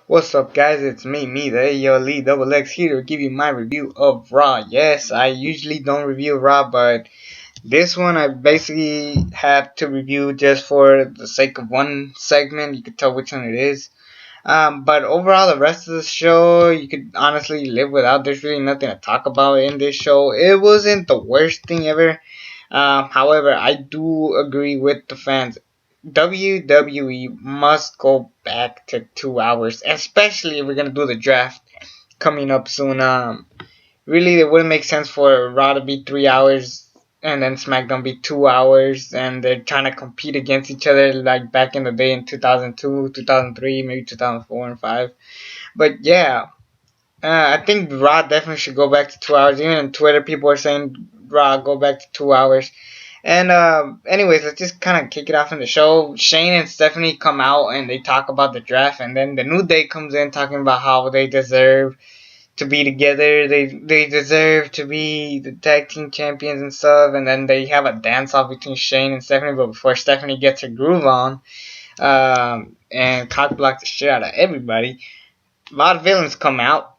What's up, guys? It's me, the AO Elite Double X here to give you my review of Raw. Yes, I usually don't review Raw, but this one I basically had to review just for the sake of one segment. You could tell which one it is. But overall, the rest of the show, you could honestly live without. There's really nothing to talk about in this show. It wasn't the worst thing ever. However, I do agree with the fans. WWE must go back to 2 hours, especially if we're gonna do the draft coming up soon. Really, it wouldn't make sense for Raw to be 3 hours and then SmackDown be 2 hours, and they're trying to compete against each other like back in the day in 2002, 2003, maybe 2004 and 5. But yeah, I think Raw definitely should go back to 2 hours. Even on Twitter, people are saying Raw go back to 2 hours. And anyways, let's just kind of kick it off in the show. Shane and Stephanie come out and they talk about the draft, and then the New Day comes in talking about how they deserve to be together. They deserve to be the tag team champions and stuff. And then they have a dance off between Shane and Stephanie. But before Stephanie gets her groove on, and cock block the shit out of everybody, a lot of villains come out.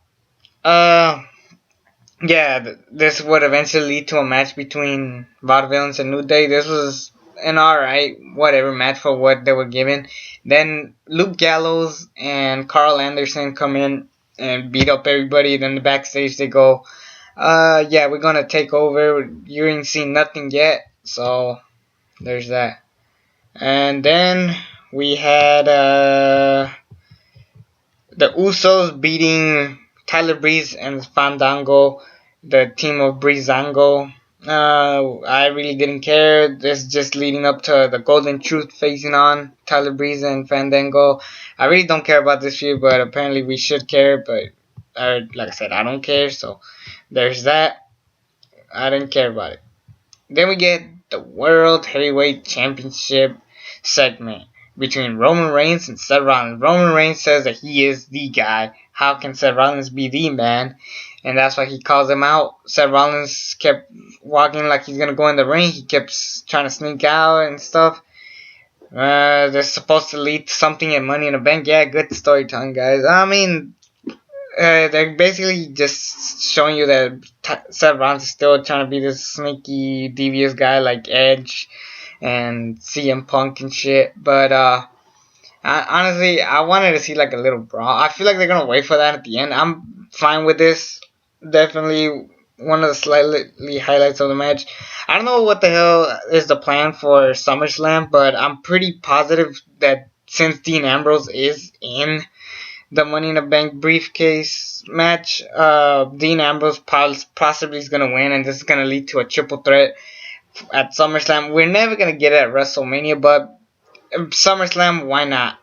Yeah, this would eventually lead to a match between Vaudevillains and New Day. This was an alright, whatever match for what they were given. Then Luke Gallows and Carl Anderson come in and beat up everybody. Then the backstage they go, yeah, we're gonna take over. You ain't seen nothing yet, so there's that. And then we had the Usos beating Tyler Breeze and Fandango, the team of Breezango. I really didn't care. This is just leading up to the Golden Truth facing on Tyler Breeze and Fandango. I really don't care about this feud, but apparently we should care. But like I said, I don't care. So there's that. I didn't care about it. Then we get the World Heavyweight Championship segment between Roman Reigns and Seth Rollins. Roman Reigns says that he is the guy. How can Seth Rollins be the man? And that's why he calls him out. Seth Rollins kept walking like he's going to go in the ring. He kept trying to sneak out and stuff. They're supposed to lead to something in Money in the Bank. Yeah, good storytelling, guys. I mean, they're basically just showing you that Seth Rollins is still trying to be this sneaky, devious guy like Edge and CM Punk and shit. But honestly, I wanted to see like a little brawl. I feel like they're gonna wait for that at the end. I'm fine with this. Definitely one of the slightly highlights of the match. I don't know what the hell is the plan for SummerSlam, but I'm pretty positive that since Dean Ambrose is in the Money in the Bank briefcase match, Dean Ambrose possibly is gonna win, and this is gonna lead to a triple threat at SummerSlam. We're never gonna get it at WrestleMania, but SummerSlam, why not?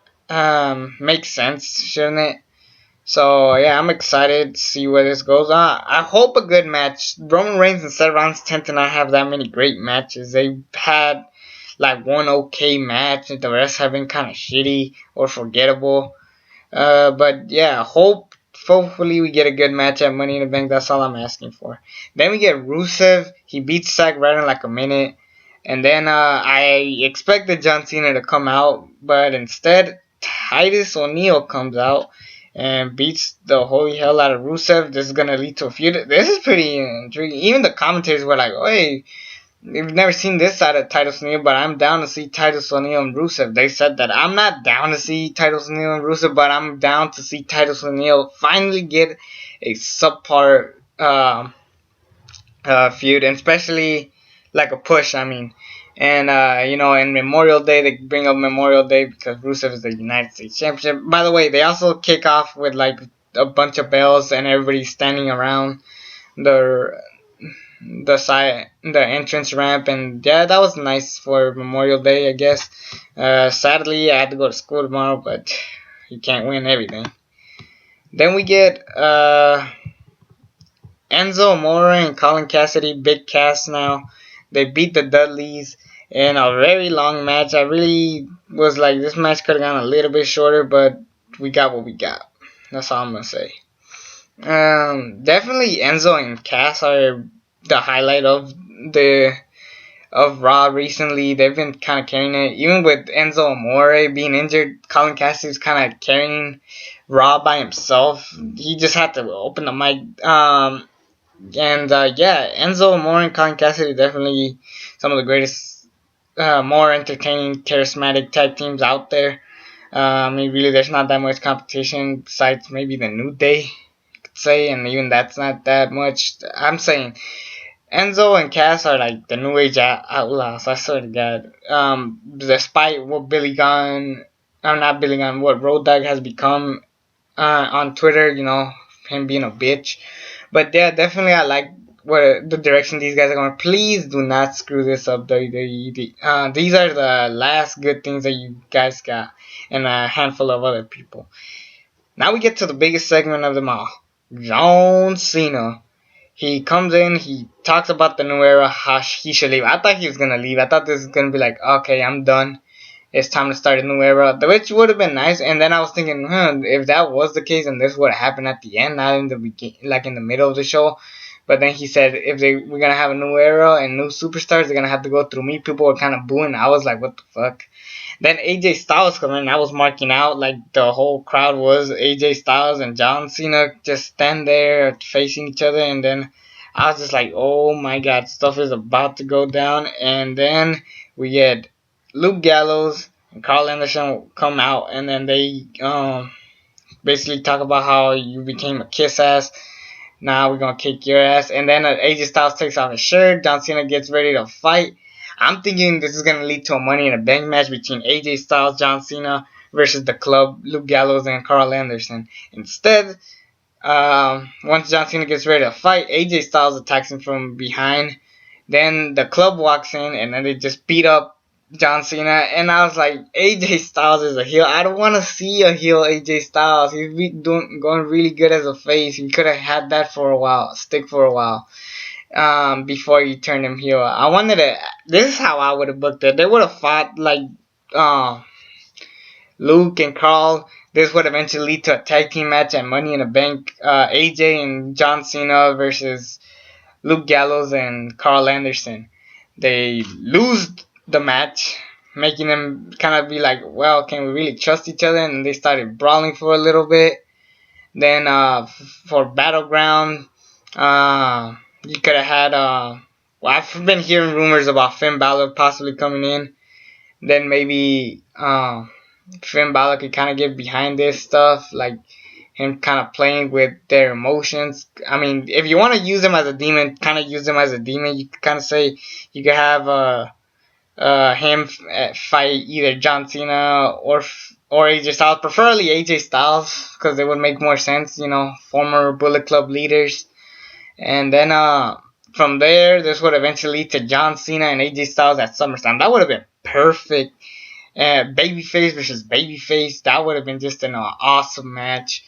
Makes sense, shouldn't it? So yeah, I'm excited to see where this goes. I hope a good match. Roman Reigns and Seth Rollins tend to not have that many great matches. They've had like one okay match, and the rest have been kind of shitty or forgettable. But yeah, hopefully we get a good match at Money in the Bank. That's all I'm asking for. Then we get Rusev. He beats Zack Ryder in like a minute. And then I expected John Cena to come out, but instead Titus O'Neil comes out and beats the holy hell out of Rusev. This is going to lead to a feud. This is pretty intriguing. Even the commentators were like, hey, we've never seen this side of Titus O'Neil, but I'm down to see Titus O'Neil and Rusev. They said that. I'm not down to see Titus O'Neil and Rusev, but I'm down to see Titus O'Neil finally get a subpar feud, and especially like a push, I mean. And, in Memorial Day, they bring up Memorial Day because Rusev is the United States Championship. By the way, they also kick off with, like, a bunch of bells and everybody standing around the entrance ramp. And, yeah, that was nice for Memorial Day, I guess. Sadly, I had to go to school tomorrow, but you can't win everything. Then we get Enzo Amore and Colin Cassidy, big cast now. They beat the Dudleys in a very long match. I really was like, this match could have gone a little bit shorter, but we got what we got. That's all I'm going to say. Definitely Enzo and Cass are the highlight of the of Raw recently. They've been kind of carrying it. Even with Enzo Amore being injured, Colin Cassidy's kind of carrying Raw by himself. He just had to open the mic. Yeah, Enzo Amore and Colin Cassidy definitely some of the greatest, more entertaining, charismatic tag teams out there. I mean, really, there's not that much competition besides maybe the New Day, could say, and even that's not that much. I'm saying Enzo and Cass are like the new age outlaws. I swear to God. Despite what Billy Gunn, or not Billy Gunn, what Road Dogg has become on Twitter, him being a bitch. But yeah, definitely I like what the direction these guys are going. Please do not screw this up, WWE. These are the last good things that you guys got, and a handful of other people. Now we get to the biggest segment of them all. John Cena. He comes in, he talks about the new era, how he should leave. I thought he was gonna leave. I thought this was gonna be like, okay, I'm done. It's time to start a new era, which would have been nice. And then I was thinking, if that was the case, and this would have happened at the end, not in the beginning, like in the middle of the show. But then he said, if we're gonna have a new era and new superstars, they're gonna have to go through me. People were kind of booing. I was like, what the fuck? Then AJ Styles come in. I was marking out like the whole crowd was AJ Styles and John Cena just stand there facing each other, and then I was just like, oh my god, stuff is about to go down. And then we get Luke Gallows and Carl Anderson come out, and then they basically talk about how you became a kiss ass. Now we're gonna kick your ass. And then AJ Styles takes off his shirt. John Cena gets ready to fight. I'm thinking this is gonna lead to a Money in a Bank match between AJ Styles, John Cena versus the Club, Luke Gallows, and Carl Anderson. Instead, once John Cena gets ready to fight, AJ Styles attacks him from behind. Then the Club walks in, and then they just beat up John Cena. And I was like, AJ Styles is a heel. I don't want to see a heel AJ Styles. He's going really good as a face. He could have had that for a while, stick for a while, before you turn him heel. I wanted to. This is how I would have booked it. They would have fought like Luke and Carl. This would eventually lead to a tag team match at Money in the Bank. AJ and John Cena versus Luke Gallows and Carl Anderson. They lose the match, making them kind of be like, well, can we really trust each other? And they started brawling for a little bit. Then for Battleground, you could have had, well, I've been hearing rumors about Finn Balor possibly coming in. Then maybe Finn Balor could kind of get behind this stuff, like him kind of playing with their emotions. I mean, if you want to use him as a demon, kind of use him as a demon. You could kind of say you could have him fight either John Cena or AJ Styles, preferably AJ Styles, because it would make more sense, former Bullet Club leaders. And then from there, this would eventually lead to John Cena and AJ Styles at SummerSlam. That would have been perfect. Babyface versus babyface, that would have been just an awesome match.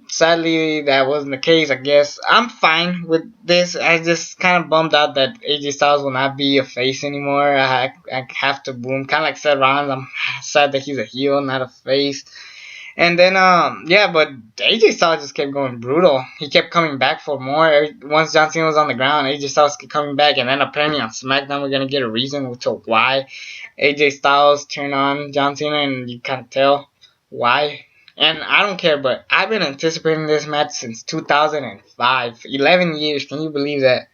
Sadly, that wasn't the case, I guess. I'm fine with this. I just kind of bummed out that AJ Styles will not be a face anymore. I have to boom. Kind of like Seth Rollins. I'm sad that he's a heel, not a face. And then, but AJ Styles just kept going brutal. He kept coming back for more. Once John Cena was on the ground, AJ Styles kept coming back. And then apparently on SmackDown, we're going to get a reason to why AJ Styles turned on John Cena, and you can't tell why. And I don't care, but I've been anticipating this match since 2005. 11 years, can you believe that?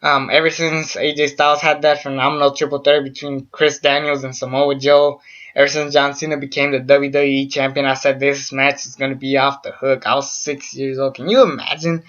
Ever since AJ Styles had that phenomenal triple threat between Chris Daniels and Samoa Joe, ever since John Cena became the WWE champion, I said this match is going to be off the hook. I was 6 years old. Can you imagine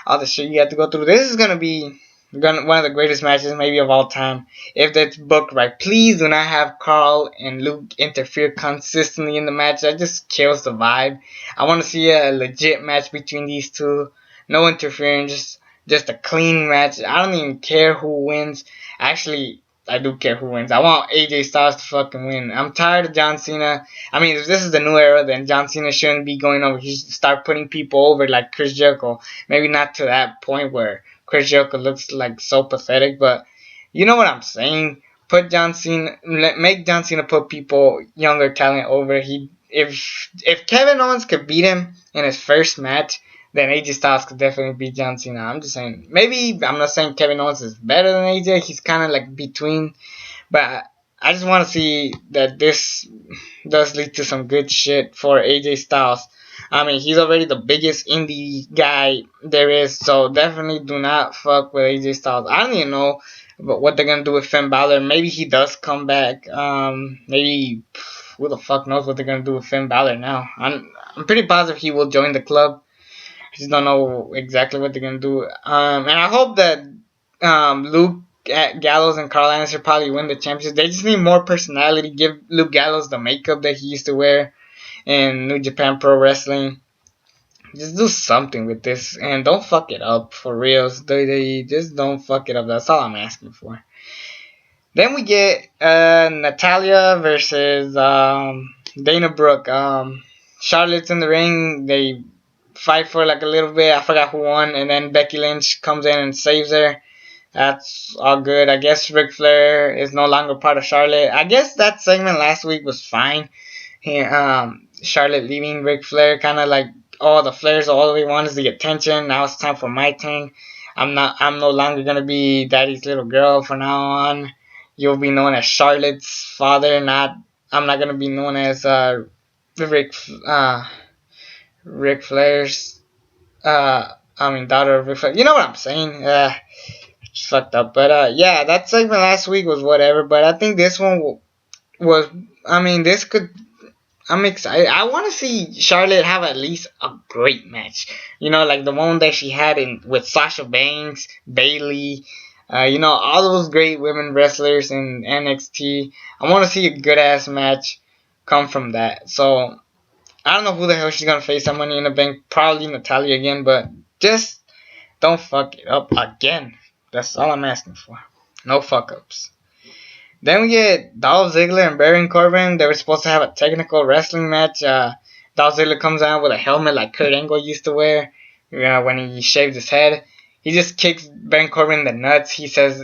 all the shit you have to go through? This is going to be one of the greatest matches maybe of all time, if that's booked right. Please do not have Carl and Luke interfere consistently in the match. That just kills the vibe. I want to see a legit match between these two. No interference, just a clean match. I don't even care who wins. Actually, I do care who wins. I want AJ Styles to fucking win. I'm tired of John Cena. I mean, if this is the new era, then John Cena shouldn't be going over. He should start putting people over like Chris Jericho. Maybe not to that point where Chris Jericho looks like so pathetic, but you know what I'm saying. Put John Cena, make John Cena put people, younger talent over. If Kevin Owens could beat him in his first match, then AJ Styles could definitely beat John Cena. I'm just saying, maybe I'm not saying Kevin Owens is better than AJ. He's kind of like between, but I just want to see that this does lead to some good shit for AJ Styles. I mean, he's already the biggest indie guy there is, so definitely do not fuck with AJ Styles. I don't even know what they're gonna do with Finn Balor. Maybe he does come back. Maybe who the fuck knows what they're gonna do with Finn Balor now. I'm pretty positive he will join the club. I just don't know exactly what they're gonna do. And I hope that Luke Gallows and Carl Anderson probably win the championship. They just need more personality. Give Luke Gallows the makeup that he used to wear in New Japan Pro Wrestling. Just do something with this and don't fuck it up for reals. Just don't fuck it up. That's all I'm asking for. Then we get Natalia versus Dana Brooke. Charlotte's in the ring. They fight for like a little bit. I forgot who won. And then Becky Lynch comes in and saves her. That's all good. I guess Ric Flair is no longer part of Charlotte. I guess that segment last week was fine. Charlotte leaving Ric Flair, kind of like, oh, the Flairs, all they want is the attention. Now it's time for my turn. I'm no longer gonna be Daddy's little girl from now on. You'll be known as Charlotte's father. I'm not gonna be known as Ric Flair's daughter of Ric Flair. You know what I'm saying? It's fucked up. But yeah, that segment last week was whatever. But I think this one was. I mean, this could. I'm excited. I want to see Charlotte have at least a great match. You know, like the one that she had with Sasha Banks, Bayley. All those great women wrestlers in NXT. I want to see a good ass match come from that. So I don't know who the hell she's gonna face at Money in the Bank. Probably Natalia again, but just don't fuck it up again. That's all I'm asking for. No fuck ups. Then we get Dolph Ziggler and Baron Corbin. They were supposed to have a technical wrestling match. Dolph Ziggler comes out with a helmet like Kurt Angle used to wear when he shaved his head. He just kicks Baron Corbin in the nuts. He says,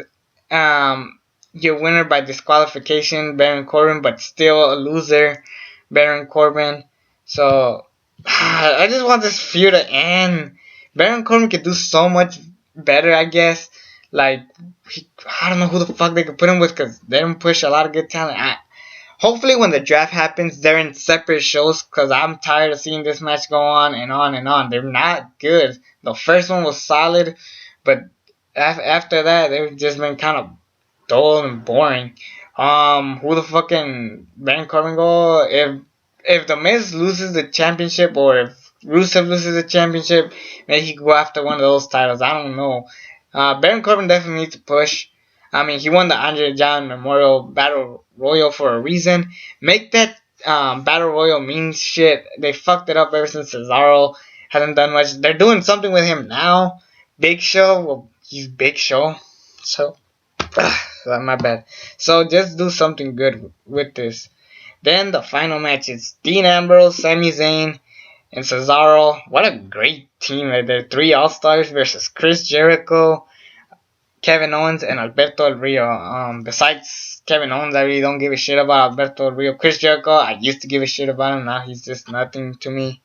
you're winner by disqualification, Baron Corbin, but still a loser, Baron Corbin. So, I just want this feud to end. Baron Corbin could do so much better, I guess. Like, I don't know who the fuck they could put him with because they don't push a lot of good talent. Hopefully when the draft happens, they're in separate shows because I'm tired of seeing this match go on and on and on. They're not good. The first one was solid, but after that, they've just been kind of dull and boring. Who the fucking Baron Corbin go? If The Miz loses the championship or if Rusev loses the championship, maybe he could go after one of those titles. I don't know. Baron Corbin definitely needs to push. I mean, he won the Andre John Memorial Battle Royal for a reason. Make that Battle Royal mean shit. They fucked it up ever since Cesaro hasn't done much. They're doing something with him now. Big Show, well, he's Big Show. So, my bad. So, just do something good with this. Then the final match is Dean Ambrose, Sami Zayn, and Cesaro. What a great team right there. 3 All-Stars versus Chris Jericho, Kevin Owens, and Alberto Del Rio. Besides Kevin Owens, I really don't give a shit about Alberto Del Rio. Chris Jericho, I used to give a shit about him. Now he's just nothing to me.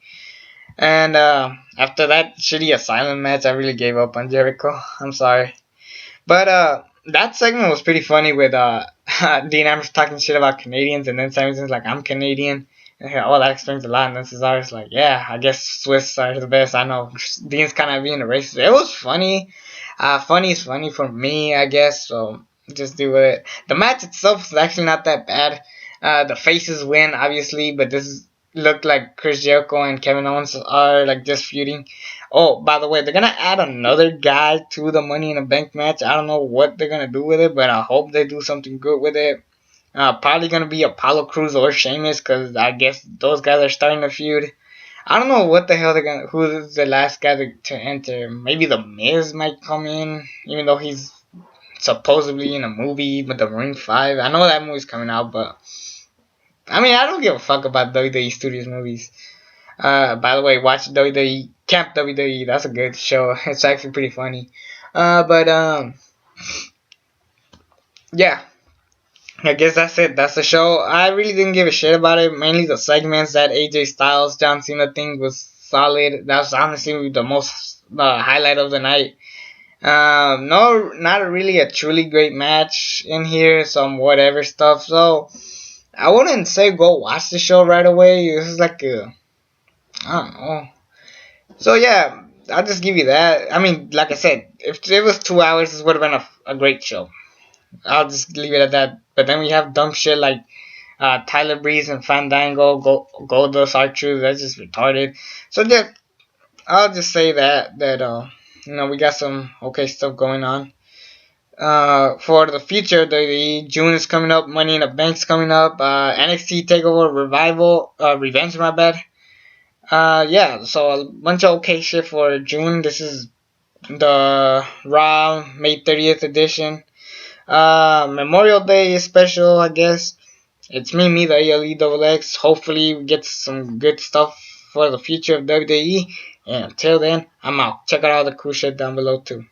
And after that shitty Asylum match, I really gave up on Jericho. I'm sorry. But that segment was pretty funny with Dean Ambrose talking shit about Canadians, and then Sami Zayn's like, I'm Canadian. Oh, that explains a lot. And then Cesaro's like, yeah, I guess Swiss are the best. I know. Dean's kind of being a racist. It was funny. Funny is funny for me, I guess. So just do with it. The match itself is actually not that bad. The faces win, obviously, but this looked like Chris Jericho and Kevin Owens are like just feuding. Oh, by the way, they're gonna add another guy to the Money in the Bank match. I don't know what they're gonna do with it, but I hope they do something good with it. Probably gonna be Apollo Crews or Sheamus, because I guess those guys are starting to feud. I don't know what the hell who's the last guy to enter. Maybe The Miz might come in, even though he's supposedly in a movie with the Ring 5. I know that movie's coming out, but I mean, I don't give a fuck about WWE Studios movies. By the way, watch WWE, Camp WWE, that's a good show. It's actually pretty funny. Yeah. I guess that's it. That's the show. I really didn't give a shit about it. Mainly the segments. That AJ Styles John Cena thing was solid. That was honestly the most highlight of the night. No, not really a truly great match in here. Some whatever stuff. So I wouldn't say go watch the show right away. This is like a, I don't know. So yeah, I'll just give you that. I mean, like I said, if it was 2 hours, this would have been a great show. I'll just leave it at that. But then we have dumb shit like Tyler Breeze and Fandango, Goldust, R-Truth. That's just retarded. So yeah, I'll just say that we got some okay stuff going on. For the future, the June is coming up, Money in the Bank's coming up, NXT Takeover Revival, Revenge, my bad. Yeah, so a bunch of okay shit for June. This is the Raw May 30th edition. Memorial Day is special, I guess. It's me, the ALEXX. Hopefully, we get some good stuff for the future of WWE. And until then, I'm out. Check out all the cool shit down below, too.